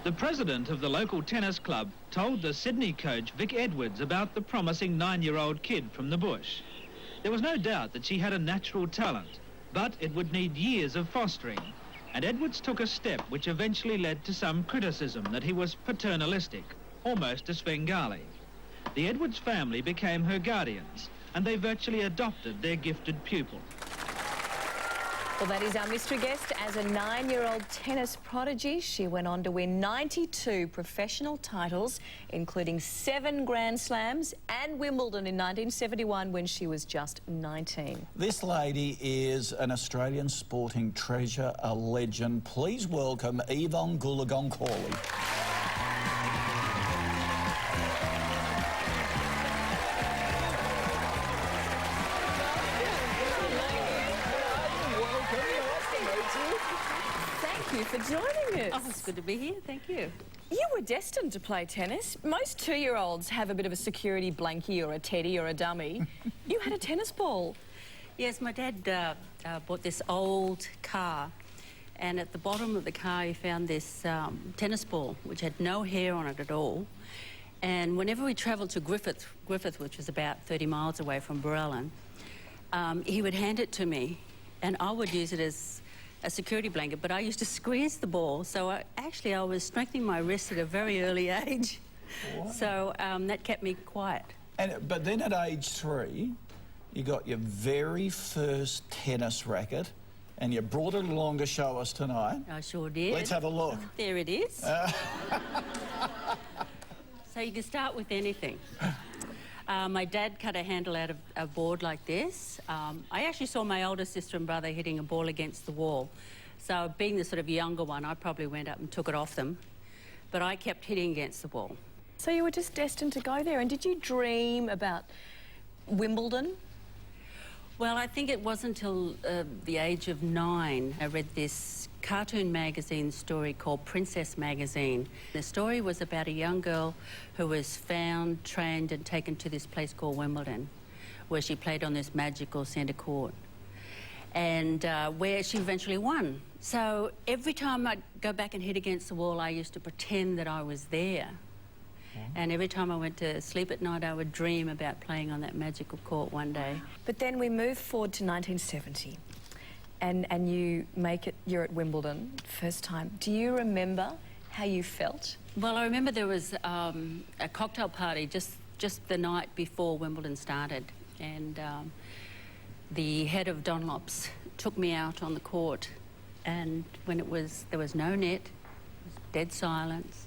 The president of the local tennis club told the Sydney coach Vic Edwards about the promising 9-year-old kid from the bush. There was no doubt that she had a natural talent, but it would need years of fostering. And Edwards took a step which eventually led to some criticism that he was paternalistic, almost a Svengali. The Edwards family became her guardians, and they virtually adopted their gifted pupil. Well, that is our mystery guest. As a 9-year-old tennis prodigy, she went on to win 92 professional titles, including 7 Grand Slams and Wimbledon in 1971 when she was just 19. This lady is an Australian sporting treasure, a legend. Please welcome Evonne Goolagong-Cawley. Thank you for joining us. Oh, it's good to be here. Thank you. You were destined to play tennis. Most 2-year-olds have a bit of a security blankie or a teddy or a dummy. You had a tennis ball. Yes, my dad bought this old car, and at the bottom of the car he found this tennis ball which had no hair on it at all. And whenever we travelled to Griffith, which was about 30 miles away from Burrellan, he would hand it to me, and I would use it as a security blanket, but I used to squeeze the ball, so I was strengthening my wrist at a very early age. Wow. So that kept me quiet. But then at age 3, you got your very first tennis racket, and you brought it along to show us tonight. I sure did. Let's have a look. There it is. So you can start with anything. My dad cut a handle out of a board like this. I actually saw my older sister and brother hitting a ball against the wall. So being the sort of younger one, I probably went up and took it off them. But I kept hitting against the wall. So you were just destined to go there. And did you dream about Wimbledon? Well, I think it wasn't until the age of 9 I read this cartoon magazine story called Princess Magazine. The story was about a young girl who was found, trained and taken to this place called Wimbledon, where she played on this magical centre court, and where she eventually won. So every time I'd go back and hit against the wall, I used to pretend that I was there. And every time I went to sleep at night, I would dream about playing on that magical court one day. But then we move forward to 1970, and you make it, you're at Wimbledon, first time. Do you remember how you felt? Well, I remember there was a cocktail party just the night before Wimbledon started, and the head of Dunlops took me out on the court, and when there was no net, it was dead silence.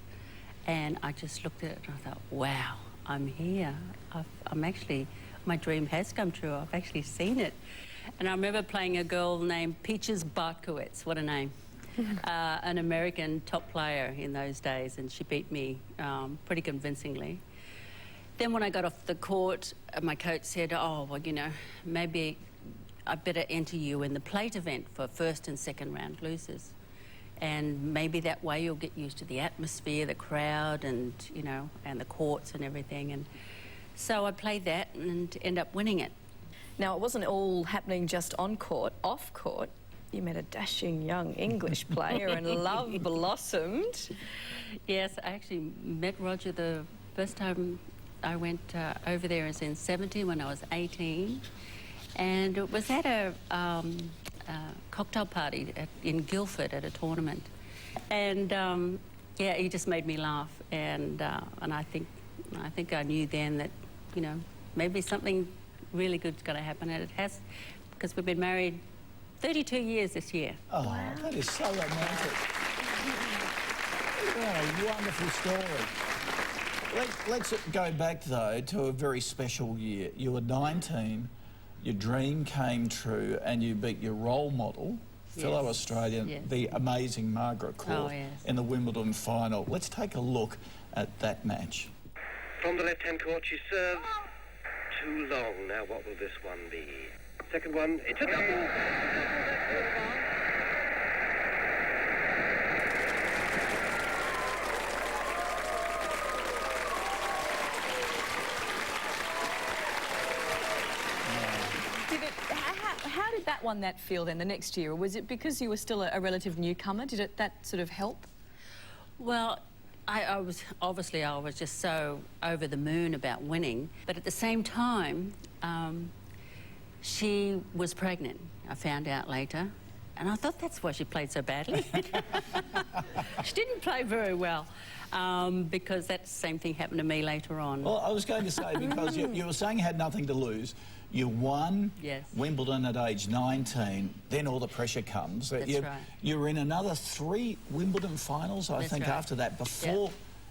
And I just looked at it and I thought, wow, I'm here. My dream has come true. I've actually seen it. And I remember playing a girl named Peaches Bartkowitz, what a name, an American top player in those days, and she beat me pretty convincingly. Then when I got off the court, my coach said, oh, well, you know, maybe I better enter you in the plate event for first and second round losers. And maybe that way you'll get used to the atmosphere, the crowd, and, you know, and the courts and everything. And so I played that and ended up winning it. Now, it wasn't all happening just on court, off court. You met a dashing young English player and love blossomed. Yes, I actually met Roger the first time I went over there. It was in 70 when I was 18. And it was at a cocktail party in Guildford at a tournament, and yeah, he just made me laugh, and I think I knew then that, you know, maybe something really good's going to happen, and it has, because we've been married 32 years this year. Oh, wow. That is so romantic. What a wonderful story. Let's go back though to a very special year. You were 19. Your dream came true, and you beat your role model, fellow Australian, the amazing Margaret Court, in the Wimbledon Final. Let's take a look at that match. From the left-hand court, she serves too long. Now, what will this one be? Second one, it's a double. How did that one feel then the next year? Or was it because you were still a relative newcomer? Did that sort of help? Well, I was just so over the moon about winning, but at the same time, she was pregnant. I found out later, and I thought that's why she played so badly. She didn't play very well, because that same thing happened to me later on. Well, I was going to say, because you were saying you had nothing to lose. You won Yes. Wimbledon at age 19, then all the pressure comes. That's you, right. You were in another 3 Wimbledon finals, I That's think, right. after that, before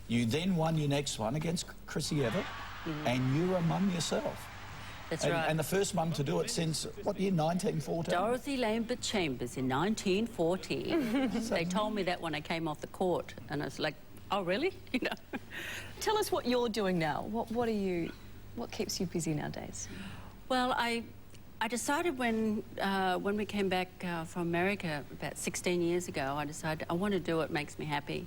you then won your next one against Chrissy Evert, and you were a mum yourself. That's and, right. and the first mum to do it since, what year, 1914? Dorothy Lambert Chambers in 1940. They told me that when I came off the court, and I was like, oh, really? You know. Tell us what you're doing now. What keeps you busy nowadays? Well, I decided when we came back from America about 16 years ago, I decided I want to do what makes me happy.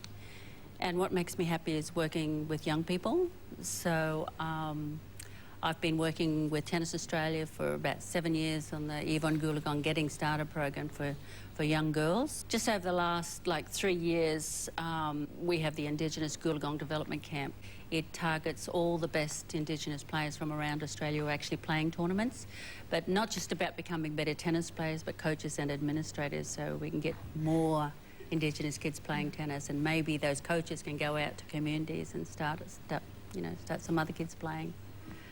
And what makes me happy is working with young people. So I've been working with Tennis Australia for about 7 years on the Evonne Goolagong Getting Started program for young girls. Just over the last 3 years, we have the Indigenous Goolagong Development Camp. It targets all the best Indigenous players from around Australia who are actually playing tournaments, but not just about becoming better tennis players, but coaches and administrators, so we can get more Indigenous kids playing tennis, and maybe those coaches can go out to communities and start some other kids playing.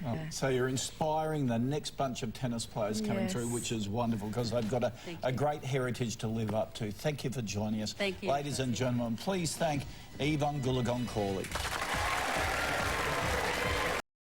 Well, so you're inspiring the next bunch of tennis players coming through, which is wonderful, because they've got a great heritage to live up to. Thank you for joining us. Thank you. Ladies and gentlemen, please thank Evonne Goolagong-Cawley.